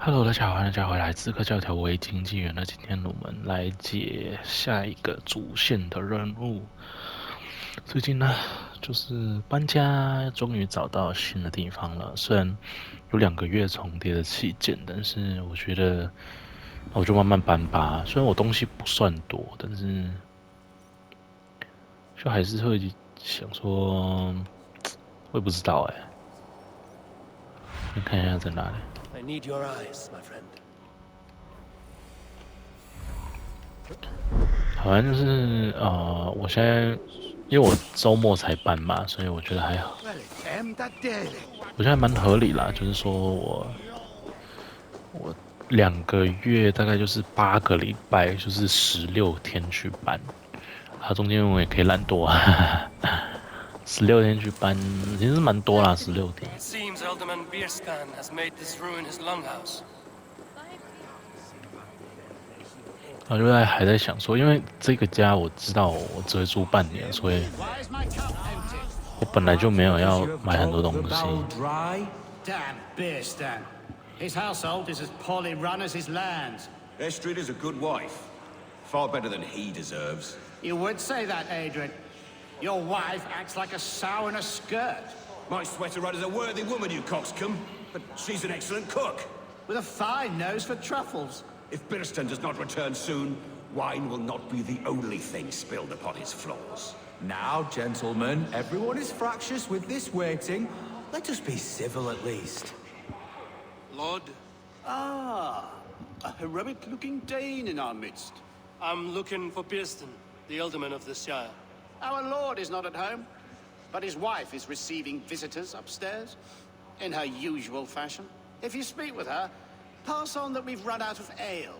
Hello，大家好，欢迎大家回来《刺客教条：维京纪元》。那今天我们来解下一个主线的任务。最近呢，就是搬家，终于找到新的地方了。虽然有2个月重叠的期间，但是我觉得我就慢慢搬吧。虽然我东西不算多，但是就还是会想说，我也不知道哎。先看一下在哪里。I need your eyes, my friend. 好像就是我现在因为我周末才搬嘛，所以我觉得还好。我觉得还蛮合理啦，就是说我2个月大概就是8个礼拜，就是16天去搬，中间我也可以懒惰啊。16天去搬，其实蛮多啦，16天。It seems Alderman Bierskan has made this ruin his longhouse. 我就还在想说，因为这个家我知道我只会住半年，所以我本来就没有要买很多东西。Damn Bierstan. His household is as poorly run as his lands. Estrid is a good wife. Far better than he deserves. You would say that, Adrian. Your wife acts like a sow in a skirt. My sweater run is a worthy woman, you coxcomb. But she's an excellent cook. With a fine nose for truffles. If Birston does not return soon, wine will not be the only thing spilled upon his floors. Now, gentlemen, everyone is fractious with this waiting. Let us be civil at least. Lord, Ah, a heroic-looking Dane in our midst. I'm looking for Bierstan, the Alderman of the Shire. Our lord is not at home, but his wife is receiving visitors upstairs, in her usual fashion. If you speak with her, pass on that we've run out of ale.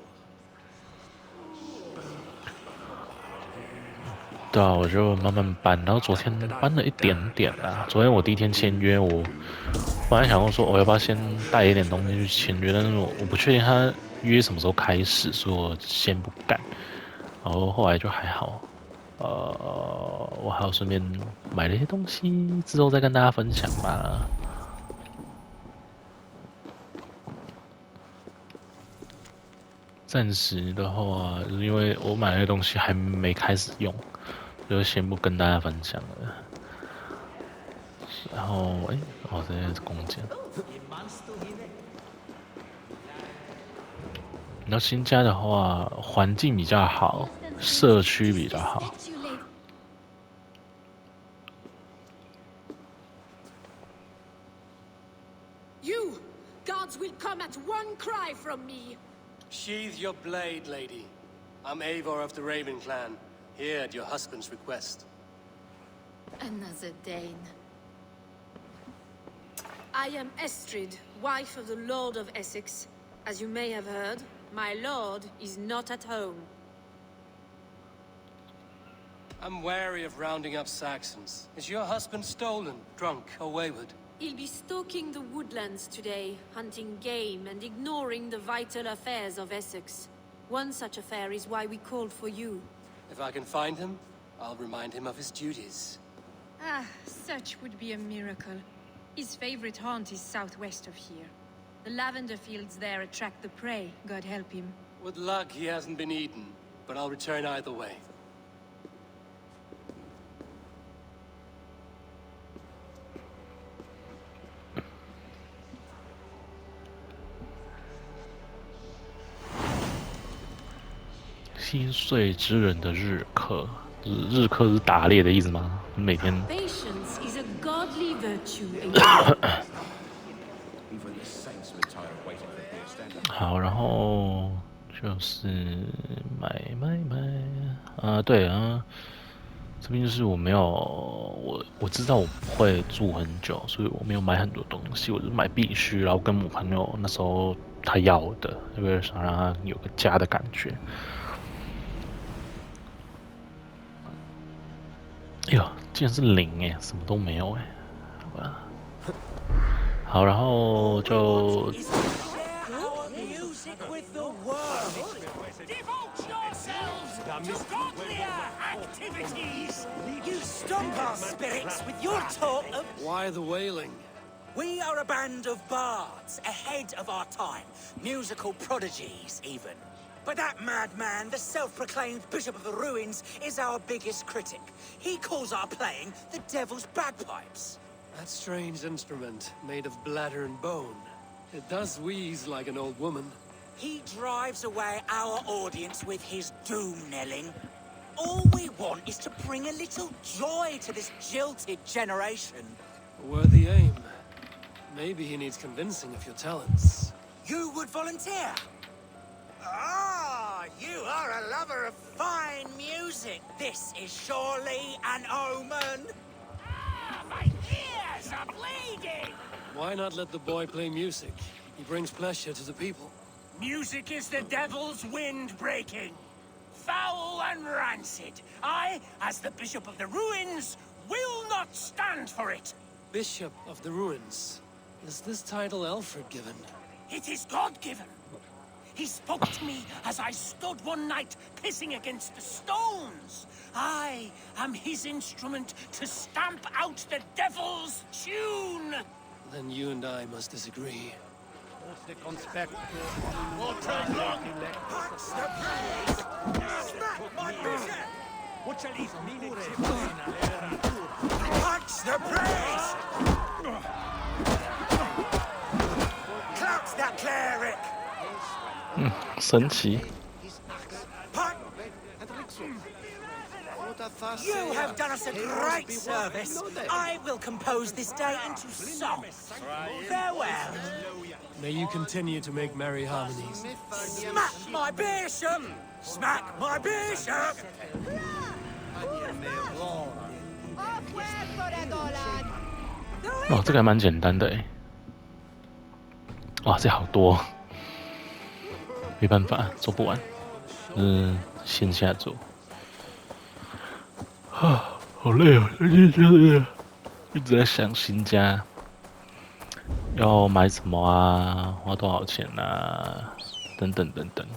对啊，我就慢慢搬，然后昨天搬了一点点啦。昨天我第一天签约，我本来想说我要不要先带一点东西去签约，但是我不确定他约什么时候开始，所以我先不干。然后后来就还好，我还有顺便买了一些东西，之后再跟大家分享吧。暂时的话，就是因为我买那些东西还没开始用，就先不跟大家分享了。然后，这些是弓箭。然后新家的话，环境比较好，社区比较好。You gods will come at one cry from me. Sheathe your blade, lady. I'm Eivor of the Raven clan, here at your husband's request. Another Dane. I am Estrid, wife of the Lord of Essex. As you may have heard, my lord is not at home. I'm wary of rounding up Saxons. Is your husband stolen, drunk, or wayward? He'll be stalking the woodlands today, hunting game and ignoring the vital affairs of Essex. One such affair is why we called for you. If I can find him, I'll remind him of his duties. Ah, such would be a miracle. His favorite haunt is southwest of here. The lavender fields there attract the prey, God help him. With luck, he hasn't been eaten, but I'll return either way. 心碎之人的日课，日课是打猎的意思吗？每天。Patience is a godly virtue. 好，然后就是买，对啊，这边就是我没有，我知道我不会住很久，所以我没有买很多东西，我就买必须，然后跟我朋友那时候他要的，因为想让他有个家的感觉。哎呦，竟然是0什么都没有好吧。好，然后就。You stomp our spirits with your talk of... Why the wailing? We are a band of bards, ahead of our time. Musical prodigies, even. But that madman, the self-proclaimed Bishop of the Ruins, is our biggest critic. He calls our playing the Devil's Bagpipes. That strange instrument, made of bladder and bone. It does wheeze like an old woman. He drives away our audience with his doom-knelling. All we want is to bring a little joy to this jilted generation. A worthy aim. Maybe he needs convincing of your talents. You would volunteer? Ah, you are a lover of fine music. This is surely an omen. Ah, my ears are bleeding! Why not let the boy play music? He brings pleasure to the people. Music is the devil's wind breaking. Foul and rancid. I, as the Bishop of the Ruins, will not stand for it. Bishop of the Ruins. Is this title Alfred given? It is God-given. He spoke to me as I stood one night pissing against the stones. I am his instrument to stamp out the devil's tune. Then you and I must disagree. Smack my bishop! Punch the priest! Clutch that cleric! 神奇。 You have done us a great service. I will compose this day into song. Farewell. May you continue to make merry harmonies. Smack my bishop! Smack my bishop! 哦，这个还蛮简单的哎。哇，这好多，没办法，做不完。线下做。啊，好累哦！最近就是一直在想新家要买什么啊，花多少钱啊，等等等等。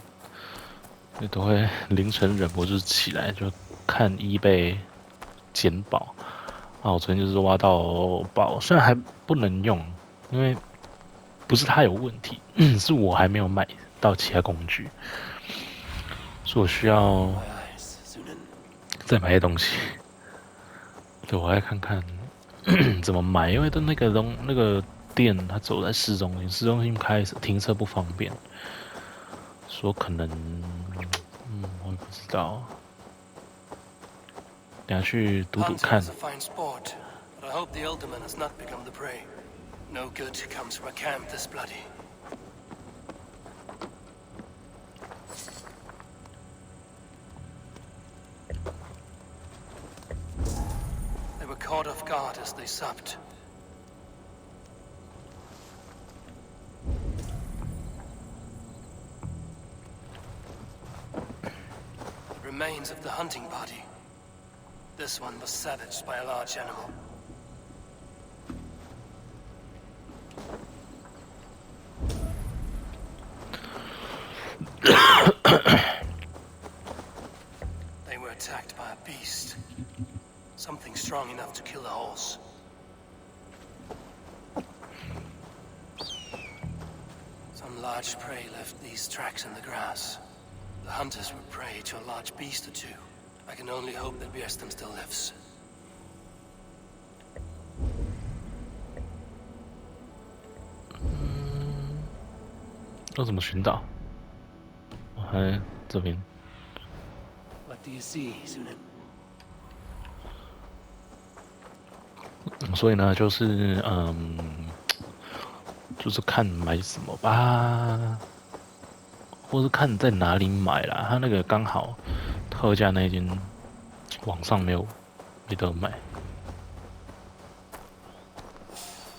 也都会凌晨忍不住起来就看eBay捡宝。啊，我昨天就是挖到宝，虽然还不能用，因为不是它有问题，是我还没有买到其他工具，所以我需要再买些东西。对，我来看看怎么买，因为的那个店它走在市中心，市中心停车不方便，说可能，我也不知道。等下去赌赌看。I hope the alderman has not become the prey. No good comes from a camp this bloody. They were caught off guard as they supped. The remains of the hunting party. This one was savaged by a large animal. They were attacked by a beast. Something strong enough to kill a horse. Some large prey left these tracks in the grass. The hunters were prey to a large beast or two. I can only hope that Björsten still lives. 要怎么寻找？我还这边。What do you see, Sunan? 所以呢，就是就是看买什么吧，或是看在哪里买啦。他那个刚好特价那间网上没得买。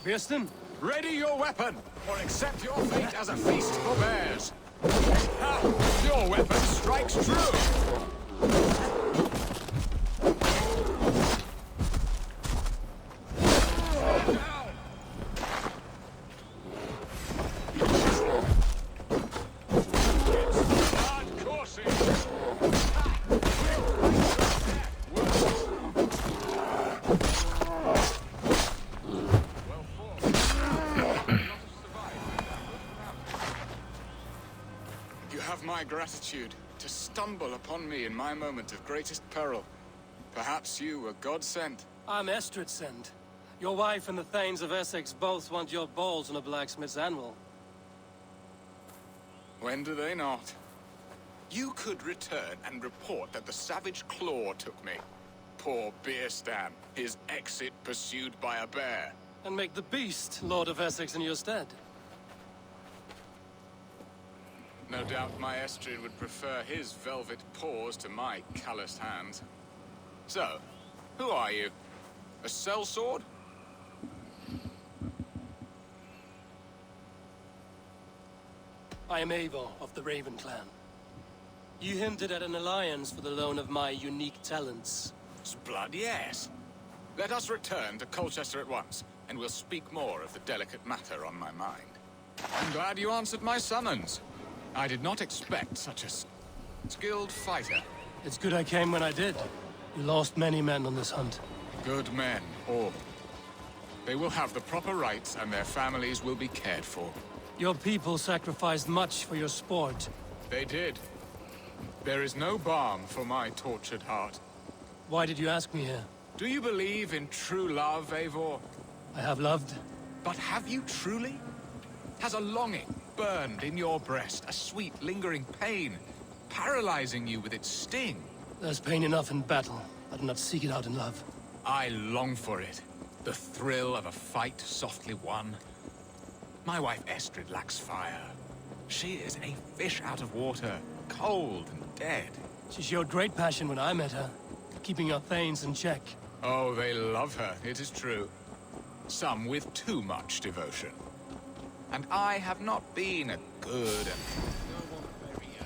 Björsten? Ready your weapon, or accept your fate as a feast for bears. Ha! Your weapon strikes true. have my gratitude, to stumble upon me in my moment of greatest peril. Perhaps you were God-sent. I'm Estrid sent. Your wife and the Thanes of Essex both want your balls on a blacksmith's anvil. When do they not? You could return and report that the savage Claw took me. Poor Beerstan, his exit pursued by a bear. And make the beast Lord of Essex in your stead. No doubt my Estrid would prefer his velvet paws to my calloused hands. So, who are you? A sellsword? I am Eivor of the Raven Clan. You hinted at an alliance for the loan of my unique talents. Blood, yes. Let us return to Colchester at once, and we'll speak more of the delicate matter on my mind. I'm glad you answered my summons. I did not expect such a skilled fighter. It's good I came when I did. You lost many men on this hunt. Good men, all. They will have the proper rights, and their families will be cared for. Your people sacrificed much for your sport. They did. There is no balm for my tortured heart. Why did you ask me here? Do you believe in true love, Eivor? I have loved. But have you truly? Has a longing burned in your breast, a sweet, lingering pain, paralyzing you with its sting? There's pain enough in battle. I do not seek it out in love. I long for it. The thrill of a fight softly won. My wife Estrid lacks fire. She is a fish out of water, cold and dead. She showed great passion when I met her, keeping our Thanes in check. Oh, they love her, it is true. Some with too much devotion. And I have not been a good and noble warrior.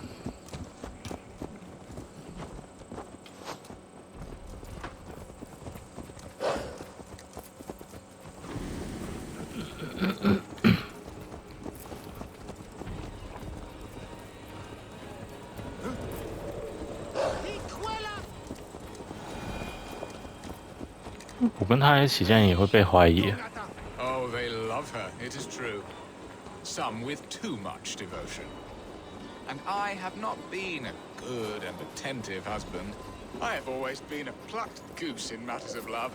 我跟他一起，这样也会被怀疑。Oh, they love her, it is true. Some with too much devotion. And I have not been a good and attentive husband. I have always been a plucked goose in matters of love.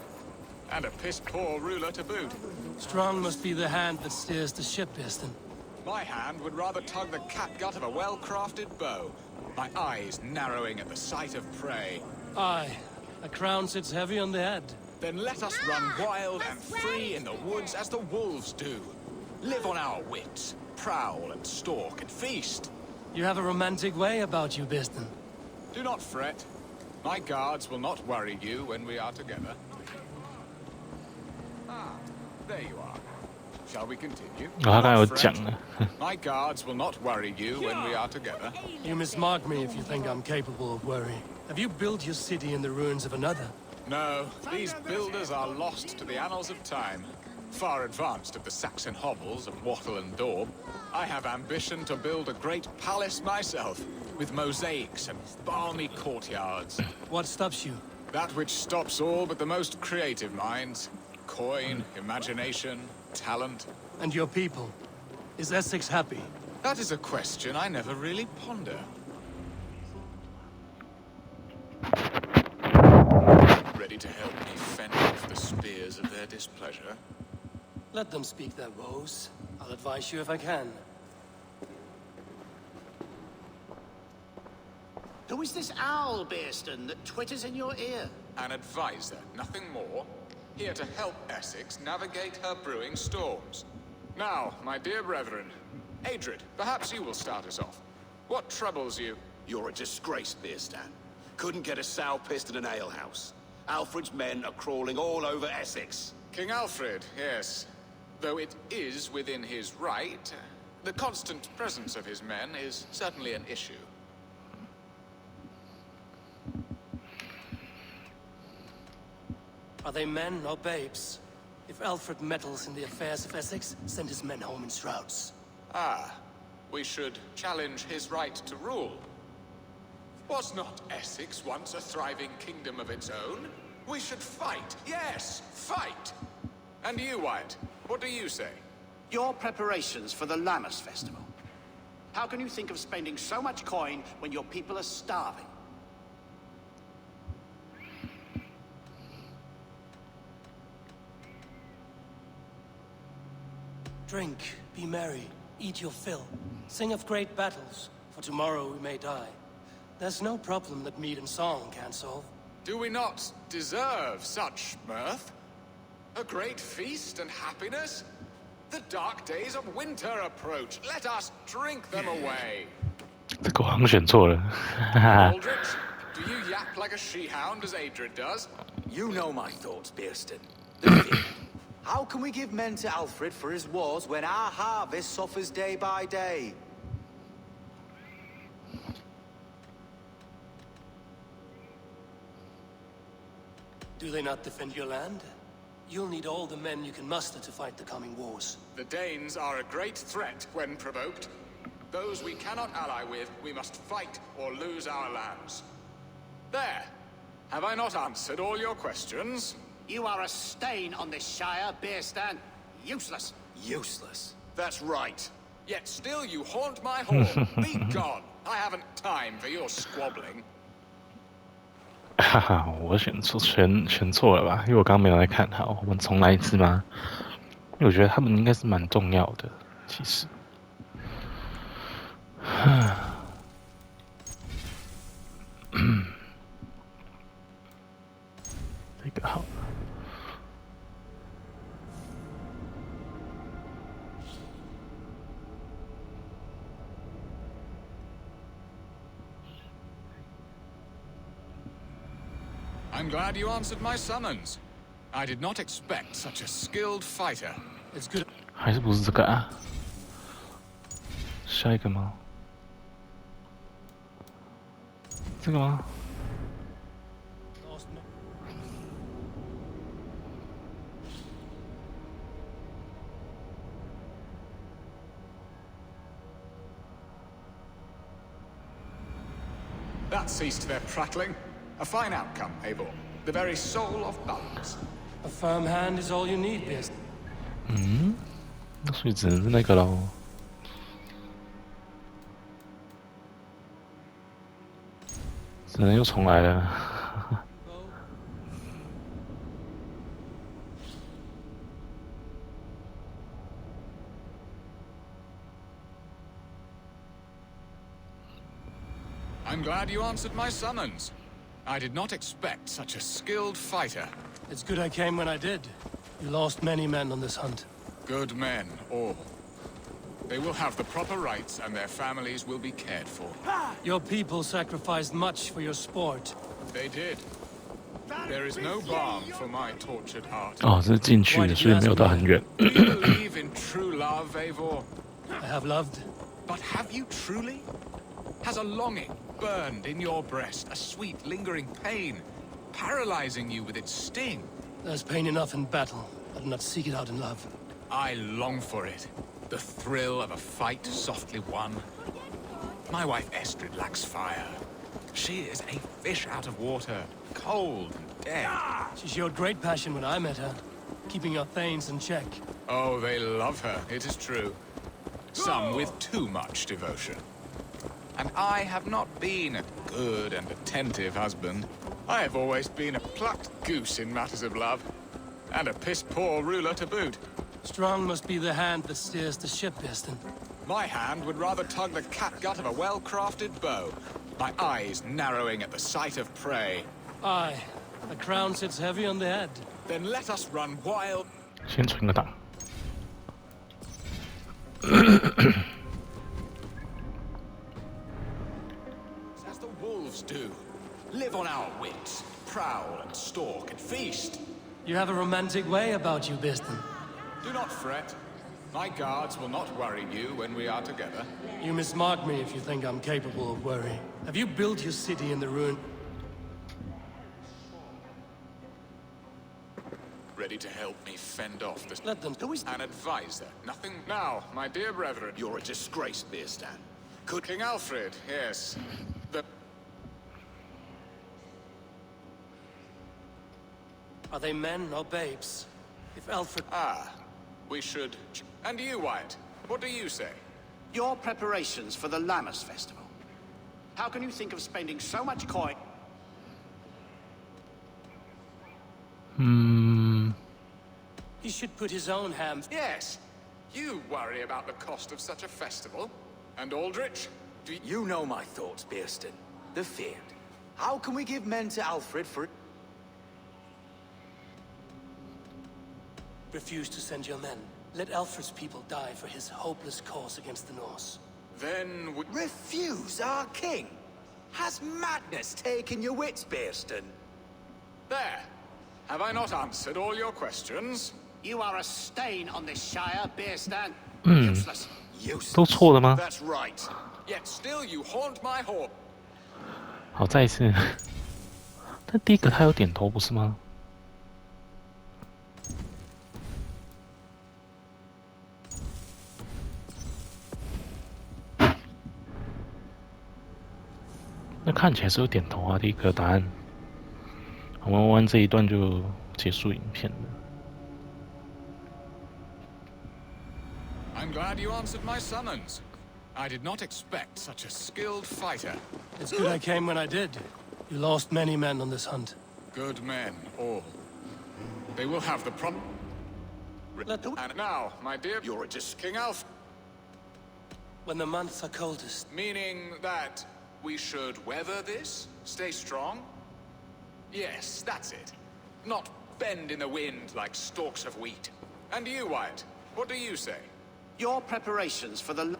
And a piss-poor ruler to boot. Strong must be the hand that steers the ship, Beerstan. My hand would rather tug the catgut of a well-crafted bow. My eyes narrowing at the sight of prey. Aye, a crown sits heavy on the head. Then let us run wild and free in the woods as the wolves do. Live on our wits, prowl and stalk and feast. You have a romantic way about you, Beerstan. Do not fret. My guards will not worry you when we are together. Ah, there you are. Shall we continue? 他刚才有 Do not 讲 fret. 了， My guards will not worry you when we are together. You mismark me if you think I'm capable of worry. Have you built your city in the ruins of another? No, these builders are lost to the annals of time. Far advanced of the Saxon hovels of Wattle and Daub. I have ambition to build a great palace myself, with mosaics and balmy courtyards. What stops you? That which stops all but the most creative minds. Coin, imagination, talent. And your people? Is Essex happy? That is a question I never really ponder. Ready to help me fend off the spears of their displeasure? Let them speak their woes. I'll advise you if I can. Who is this owl, Beerstan, that twitters in your ear? An advisor, nothing more. Here to help Essex navigate her brewing storms. Now, my dear brethren, Adrid, perhaps you will start us off. What troubles you? You're a disgrace, Beerstan. Couldn't get a sow pissed in an alehouse. Alfred's men are crawling all over Essex. King Alfred, yes. Though it is within his right, the constant presence of his men is certainly an issue. Are they men or babes? If Alfred meddles in the affairs of Essex, send his men home in shrouds. Ah, we should challenge his right to rule. Was not Essex once a thriving kingdom of its own? We should fight, yes, fight! And you, Wyatt, what do you say? Your preparations for the Lammas festival. How can you think of spending so much coin when your people are starving? Drink, be merry, eat your fill. Sing of great battles, for tomorrow we may die. There's no problem that meat and song can't solve. Do we not deserve such mirth? A great feast and happiness? The dark days of winter approach. Let us drink them away. 这个我好像选错了。 Aldrich, do you yap like a she-hound as Adrid does? You know my thoughts, Bearston. The field. How can we give men to Alfred for his wars when our harvest suffers day by day? Do they not defend your land? You'll need all the men you can muster to fight the coming wars. The Danes are a great threat when provoked. Those we cannot ally with, we must fight or lose our lands. There. Have I not answered all your questions? You are a stain on this Shire, Bearstan. Useless. Useless. That's right. Yet still you haunt my hall. Be gone. I haven't time for your squabbling. 哈哈，我选错了吧？因为我刚刚没有来看。好，我们重来一次吗？因为我觉得他们应该是蛮重要的，其实。这个好。I'm glad you answered my summons. I did not expect such a skilled fighter. It's good. 还是不是这个啊？下一个吗？这个吗？ That ceased their prattling. A fine outcome, Eivor. The very soul of balance. A firm hand is all you need, Bearstan. 那所以只能是那个喽。只能又重来了。I'm glad you answered my summons. I did not expect such a skilled fighter. It's good I came when I did. You lost many men on this hunt. Good men, all. They will have the proper rights and their families will be cared for. Your people sacrificed much for your sport. They did. There is no balm for my tortured heart. 哦，这是进去的，所以没有到很远。 Do you believe in true love, Eivor? I have loved. But have you truly? Has a longing burned in your breast, a sweet, lingering pain, paralyzing you with its sting? There's pain enough in battle. I do not seek it out in love. I long for it. The thrill of a fight softly won. My wife Estrid lacks fire. She is a fish out of water, cold and dead. She showed great passion when I met her, keeping your thanes in check. Oh, they love her, it is true. Some with too much devotion. And I have not been a good and attentive husband. I have always been a plucked goose in matters of love. And a piss-poor ruler to boot. Strong must be the hand that steers the ship, Bearstan. My hand would rather tug the catgut of a well-crafted bow. My eyes narrowing at the sight of prey. Aye, the crown sits heavy on the head. Then let us run wild. 先存个档。As the wolves do. Live on our wits. Prowl and stalk and feast. You have a romantic way about you, Bearstan. Do not fret. My guards will not worry you when we are together. You mismark me if you think I'm capable of worry. Have you built your city in the ruin? Ready to help me fend off this... Let them. Who is An advisor. Nothing now, my dear brethren. You're a disgrace, Bearstan. King Alfred, yes. The... Are they men or babes? If Alfred... Ah, we should... And you, Wyatt, what do you say? Your preparations for the Lammas festival. How can you think of spending so much coin? He should put his own ham. Yes. You worry about the cost of such a festival. And Aldrich, do You know my thoughts, Bearston. The feared. How can we give men to Alfred for... Refuse to send your men. Let Alfred's people die for his hopeless cause against the Norse. Then we... Refuse our king? Has madness taken your wits, Bearston? There. Have I not answered all your questions? You are a stain on this Shire, Bearstan. Useless. 都错了吗？ That's right. Yet still you haunt my hall. 好，再一次。但第一个他有点头不是吗？那看起来是有点头啊，第一个答案。我们玩完这一段就结束影片了。I'm glad you answered my summons. I did not expect such a skilled fighter. It's good I came when I did. You lost many men on this hunt. Good men, all. They will have the Let the... And now, my dear, You're a King Alf. When the months are coldest, Meaning that we should weather this? Stay strong? Yes, that's it. Not bend in the wind like stalks of wheat. And you, Wyatt, what do you say? Your preparations for the...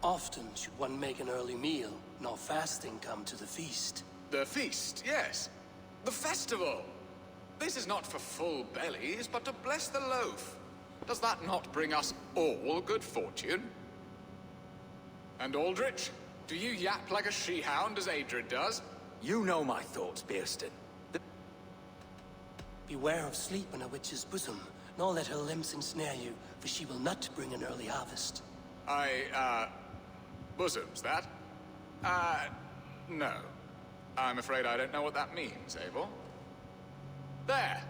often should one make an early meal, nor fasting come to the feast. The feast, yes. The festival. This is not for full bellies, but to bless the loaf. Does that not bring us all good fortune? And Aldrich, do you yap like a she-hound as Adrid does? You know my thoughts, Bearston. Beware of sleep in a witch's bosom, nor let her limbs ensnare you, for she will not bring an early harvest. Bosoms, that? No. I'm afraid I don't know what that means, Abel. There.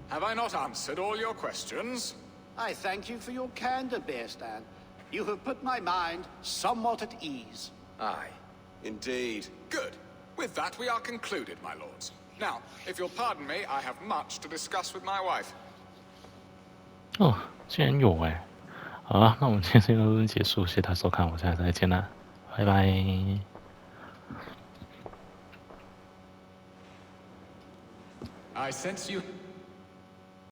Have I not answered all your questions? I thank you for your candor, Bearstan. You have put my mind somewhat at ease. Aye. Indeed. Good. With that, we are concluded, my lords. Now, if you'll pardon me, I have much to discuss with my wife. 哦，竟然有哎！好了，那我们今天就到这结束，谢谢大家收看，我们下次再见啦，拜拜。I sense you...